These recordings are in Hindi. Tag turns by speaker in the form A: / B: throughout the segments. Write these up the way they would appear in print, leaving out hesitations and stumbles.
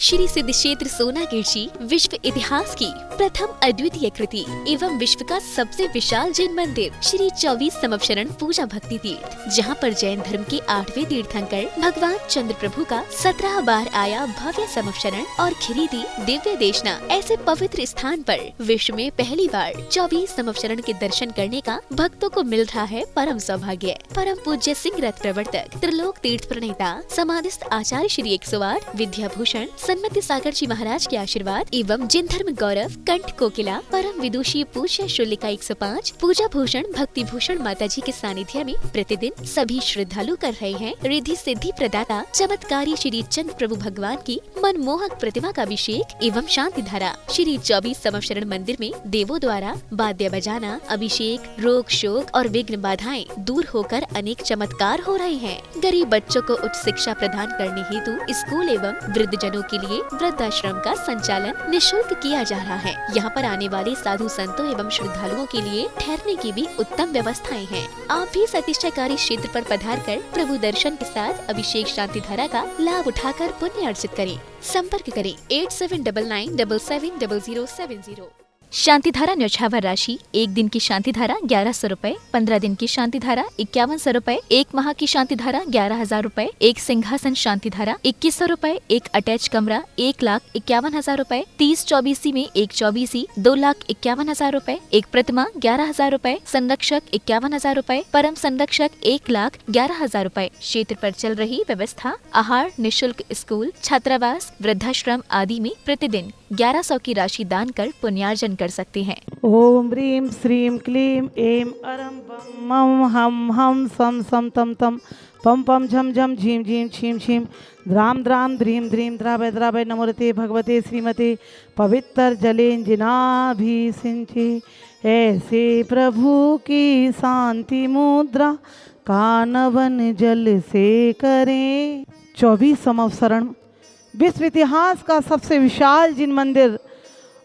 A: श्री सिद्ध क्षेत्र सोनागिर जी विश्व इतिहास की प्रथम अद्वितीय कृति एवं विश्व का सबसे विशाल जैन मंदिर श्री 24 समवशरण पूजा भक्ति तीर्थ, जहां पर जैन धर्म के 8वें तीर्थंकर भगवान चंद्र प्रभु का 17 बार आया भव्य समवशरण और खिरीदी दिव्य देशना ऐसे पवित्र स्थान पर विश्व में पहली बार 24 समवशरण के दर्शन करने का भक्तों को मिल रहा है परम सौभाग्य। परम पूज्य सिंह रथ प्रवर्तक त्रिलोक तीर्थ प्रणेता समाधिस्थ आचार्य श्री 108 विद्याभूषण सन्मति सागर जी महाराज के आशीर्वाद एवं जिन धर्म गौरव कंठ कोकिला परम विदुषी पूज्य शुल्लिका 105 पूजा भूषण भक्ति भूषण माता जी के सानिध्य में प्रतिदिन सभी श्रद्धालु कर रहे हैं रिद्धि सिद्धि प्रदाता चमत्कारी श्री चंद्र प्रभु भगवान की मनमोहक प्रतिमा का अभिषेक एवं शांति धारा। श्री 24 समवशरण मंदिर में देवों द्वारा वाद्य बजाना, अभिषेक, रोग शोक और विघ्न बाधाएं दूर होकर अनेक चमत्कार हो रहे हैं। गरीब बच्चों को उच्च शिक्षा प्रदान करने हेतु स्कूल एवं वृद्ध जनों के लिए वृद्धाश्रम का संचालन निःशुल्क किया जा रहा है। यहाँ पर आने वाले साधु संतों एवं श्रद्धालुओं के लिए ठहरने की भी उत्तम व्यवस्थाएं हैं। आप भी इस अतिशयकारी क्षेत्र पर पधार कर प्रभु दर्शन के साथ अभिषेक शांति धारा का लाभ उठाकर पुण्य अर्जित करें। संपर्क करें 8799770070। शांति धारा न्यौछावर राशि 1 दिन की शांति धारा 1100 रूपए, 15 दिन की शांति धारा 5100 रूपए, 1 माह की शांति धारा 11,000 रूपए, 1 सिंहासन शांति धारा 2100 रूपए, 1 अटैच कमरा 1,51,000 रूपए, 30 चौबीसी में 1 चौबीसी 2,51,000 रूपए, 1 प्रतिमा 11,000 रूपए, संरक्षक 51,000 रूपए, परम संरक्षक 1,11,000 रूपए। क्षेत्र पर चल रही व्यवस्था आहार निःशुल्क स्कूल छात्रावास वृद्धाश्रम आदि में प्रतिदिन 1100 की राशि दान कर पुण्यार्जन कर सकते हैं।
B: ओम ह्रीं श्रीं क्लीं ऐं अरं बम मम हम हम सम सम तम तम पम पम झम झम झीम झीम छीम छीम द्राम द्राम द्रीम द्रीम द्रावय द्रावय नमोरते भगवते श्रीमते पवित्र जलेंजिनाभि सिंचे। ऐसे प्रभु की शांति मुद्रा कानवन जल से करें। 24 समवसरण विश्व इतिहास का सबसे विशाल जिन मंदिर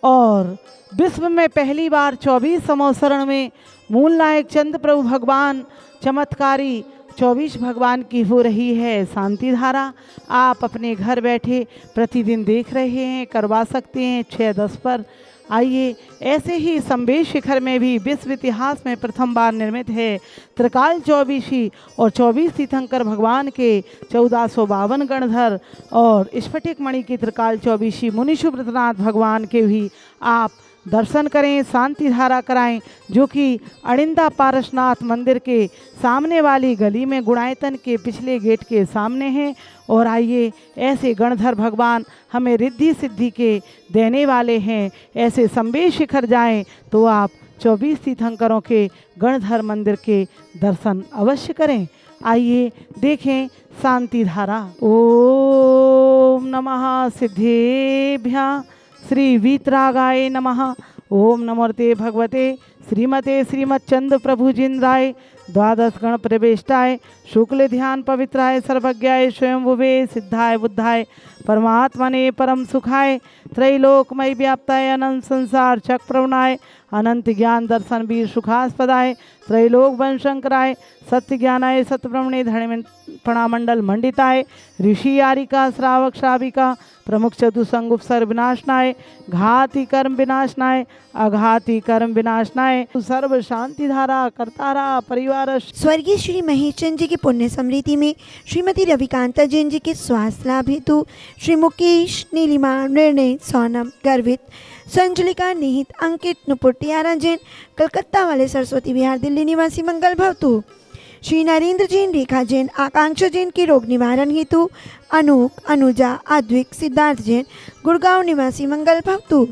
B: और विश्व में पहली बार 24 समवसरण में मूल नायक चंद्र प्रभु भगवान चमत्कारी 24 भगवान की हो रही है शांति धारा। आप अपने घर बैठे प्रतिदिन देख रहे हैं, करवा सकते हैं 6-10 पर। आइए, ऐसे ही संवेश शिखर में भी विश्व इतिहास में प्रथम बार निर्मित है त्रिकाल चौबीसी और 24 तीर्थंकर भगवान के 1452 गणधर और स्फटिक मणि की त्रिकाल चौबीसी मुनि सुब्रतनाथ भगवान के भी आप दर्शन करें, शांति धारा कराएं, जो कि अड़िंदा पारसनाथ मंदिर के सामने वाली गली में गुणायतन के पिछले गेट के सामने हैं। और आइए, ऐसे गणधर भगवान हमें रिद्धि सिद्धि के देने वाले हैं। ऐसे संवेश शिखर जाएं तो आप 24 तीर्थंकरों के गणधर मंदिर के दर्शन अवश्य करें। आइए देखें शांति धारा। ओम नमः सिद्धेभ्यः श्री वीतरागाय नमः। ओम नमोते भगवते श्रीमते श्रीमच्चंद्र प्रभु जिंद्राय द्वादश गण प्रवेष्टाय शुक्ल ध्यान पवित्राय सर्वज्ञाय स्वयंभुवे सिद्धाय बुद्धाय परमात्मने परम सुखाय त्रैलोकमय व्याप्ताय अनंत संसार चक्रप्रवणाय अनंत ज्ञान दर्शन वीर सुखास्पदाय त्रैलोक वंशंकराय सत्य ज्ञानाय सत्यब्रह्मणे धर्म प्रणामंडल मंडिताय ऋषि आरिका श्रावक श्राविका प्रमुख चतुसंगुप सर विनाशनाय घाति कर्म विनाशनाय अघाति कर्म विनाशनाय सर्व शांति धारा करतारा परिवार।
C: स्वर्गीय श्री महेश चंद जी की पुण्य स्मृति में श्रीमती रविकांता जैन जी के स्वास्थ्य लाभ हेतु श्री मुकेश नीलिमा निर्णय सोनम गर्वित संजलिका निहित अंकित नुपुर टियारा जैन कलकत्ता वाले सरस्वती विहार दिल्ली निवासी मंगल भवतु। श्री नरेंद्र जैन रेखा जैन आकांक्षा जैन के रोग निवारण हेतु अनूप अनुजा अद्विक सिद्धार्थ जैन गुड़गांव निवासी मंगल भवतु।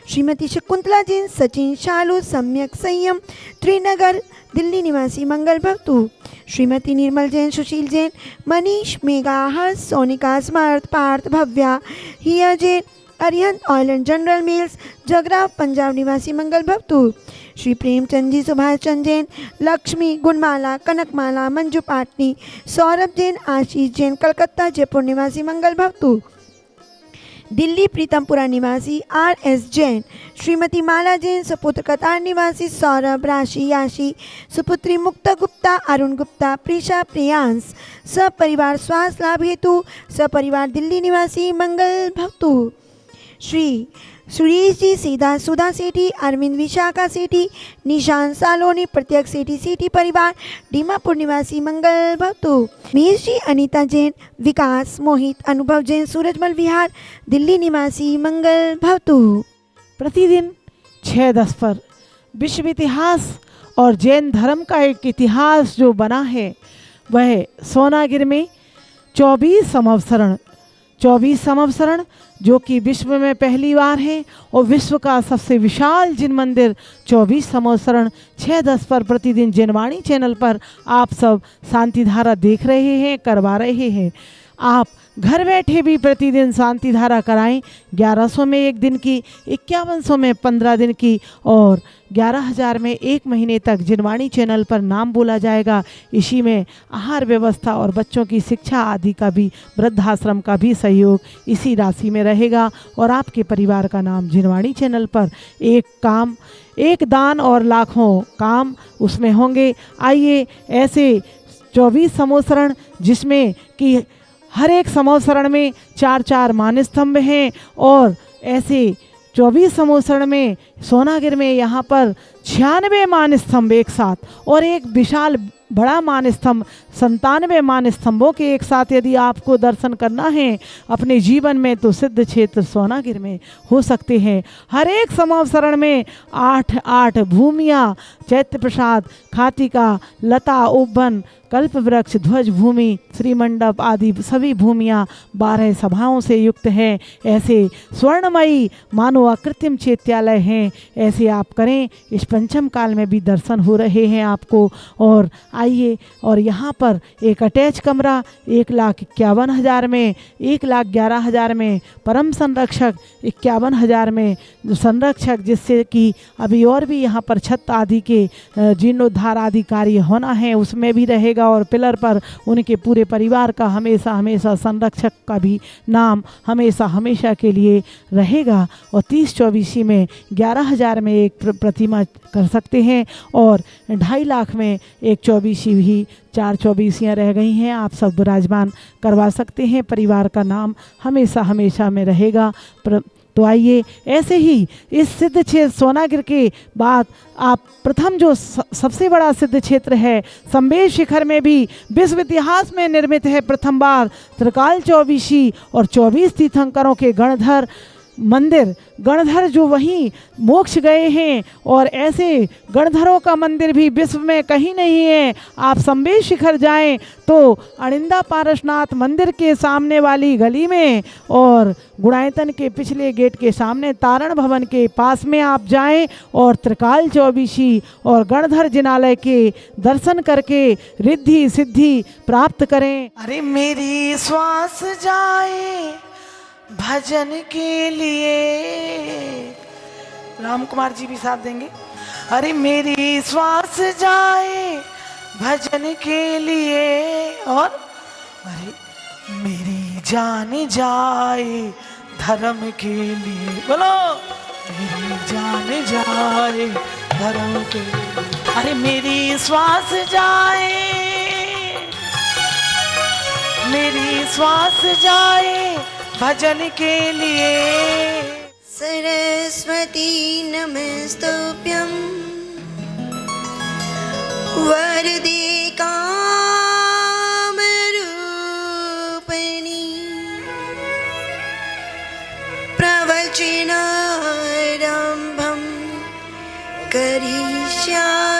C: श्रीमती शकुंतला जैन सचिन शालू सम्यक संयम त्रिनगर दिल्ली निवासी मंगल भवतु। Shrimati Nirmal Jain Sushil Jain Manish Megha Harsh Sonika Smarth Parth Bhavya Hiya Jain Arihant oil and general mills Jagraon Punjab निवासी मंगल भवतु। श्री प्रेमचंद जी सुभाष चंद जैन लक्ष्मी गुणमाला कनकमाला मंजू पाटनी सौरभ जैन आशीष जैन कलकत्ता जयपुर निवासी मंगल भवतु। दिल्ली प्रीतमपुरा निवासी RS जैन, श्रीमती माला जैन, सुपुत्र कतार निवासी सौरभ, राशि, याशी, सुपुत्री मुक्ता गुप्ता, अरुण गुप्ता, प्रीशा, प्रियांश, सपरिवार स्वास्थ्य लाभ हेतु सपरिवार दिल्ली निवासी मंगल भवतु। श्री सुरेश जी सीधा, सुधा सेठी, अरविंद विशाखा सेठी, निशान सालोनी, प्रत्यक्ष सेठी, सेठी परिवार दीमापुर निवासी मंगल भवतु। मीर जी अनीता जैन, विकास, मोहित, अनुभव जैन, सूरजमल विहार दिल्ली निवासी मंगल भवतु।
B: प्रतिदिन 6:10 पर विश्व इतिहास और जैन धर्म का एक इतिहास जो बना है वह सोनागिर में 24 संवत्सरण जो कि विश्व में पहली बार है और विश्व का सबसे विशाल जिन मंदिर 24 संवत्सरण 6:10 पर प्रतिदिन जनवाणी चैनल पर आप सब शांति धारा देख रहे हैं, करवा रहे हैं। आप घर बैठे भी प्रतिदिन शांति धारा कराएं। 1100 में 1 दिन की, 5100 में 15 दिन की और 11,000 में 1 महीने तक जिनवाणी चैनल पर नाम बोला जाएगा। इसी में आहार व्यवस्था और बच्चों की शिक्षा आदि का भी, वृद्धाश्रम का भी सहयोग इसी राशि में रहेगा और आपके परिवार का नाम जिनवाणी चैनल पर एक दान और लाखों काम उसमें होंगे। आइए ऐसे 24 संवत्सरण जिसमें कि हर एक संवत्सरण में 4-4 मानस्तंभ हैं और ऐसे 24 संवत्सरण में सोनागिर में यहाँ पर 96 मानस्तंभ एक साथ और एक विशाल बड़ा मानस्तंभ 97 मानस्तंभों के एक साथ यदि आपको दर्शन करना है अपने जीवन में तो सिद्ध क्षेत्र सोनागिर में हो सकते हैं। हर एक संवत्सरण में 8 भूमियाँ, चैत्य प्रसाद, खातिका, लता, उपवन, कल्प वृक्ष, ध्वज भूमि, श्रीमंडप आदि सभी भूमियाँ 12 सभाओं से युक्त हैं। ऐसे स्वर्णमयी मानो अकृत्रिम चैत्यालय हैं। ऐसे आप करें, इस पंचम काल में भी दर्शन हो रहे हैं आपको। और आइए और यहाँ पर एक अटैच कमरा 1,51,000 में, 1,11,000 में, परम संरक्षक 51,000 में संरक्षक, जिससे कि अभी और भी यहाँ पर छत आदि के जीर्णोद्धार आदि कार्य होना है उसमें भी रहेगा और पिलर पर उनके पूरे परिवार का हमेशा संरक्षक का भी नाम हमेशा के लिए रहेगा। और 30-24 में 11,000 में एक प्रतिमा कर सकते हैं और 2.5 लाख में एक 24 भी, 4 24 रह गई हैं, आप सब विराजमान करवा सकते हैं। परिवार का नाम हमेशा में रहेगा। तो आइए ऐसे ही इस सिद्ध क्षेत्र सोनागिर के बाद आप प्रथम जो सबसे बड़ा सिद्ध क्षेत्र है संबेश शिखर में भी विश्व इतिहास में निर्मित है प्रथम बार त्रिकाल 24 और 24 तीर्थंकरों के गणधर मंदिर, गणधर जो वहीं मोक्ष गए हैं और ऐसे गणधरों का मंदिर भी विश्व में कहीं नहीं है। आप संबेश शिखर जाएं तो अनिंदा पारसनाथ मंदिर के सामने वाली गली में और गुणायतन के पिछले गेट के सामने तारण भवन के पास में आप जाएं और त्रिकाल 24 और गणधर जिनालय के दर्शन करके रिद्धि सिद्धि प्राप्त करें। अरे मेरी श्वास जाए भजन के लिए, राम कुमार जी भी साथ देंगे। अरे मेरी श्वास जाए भजन के लिए और अरे मेरी जान जाए धर्म के लिए। बोलो मेरी जान जाए धर्म के लिए। अरे मेरी श्वास जाए, मेरी श्वास जाए भजन के लिए।
C: सरस्वती नमस्तुभ्यं वरदे कामरूपिणी प्रवचनारम्भं करिष्यामि।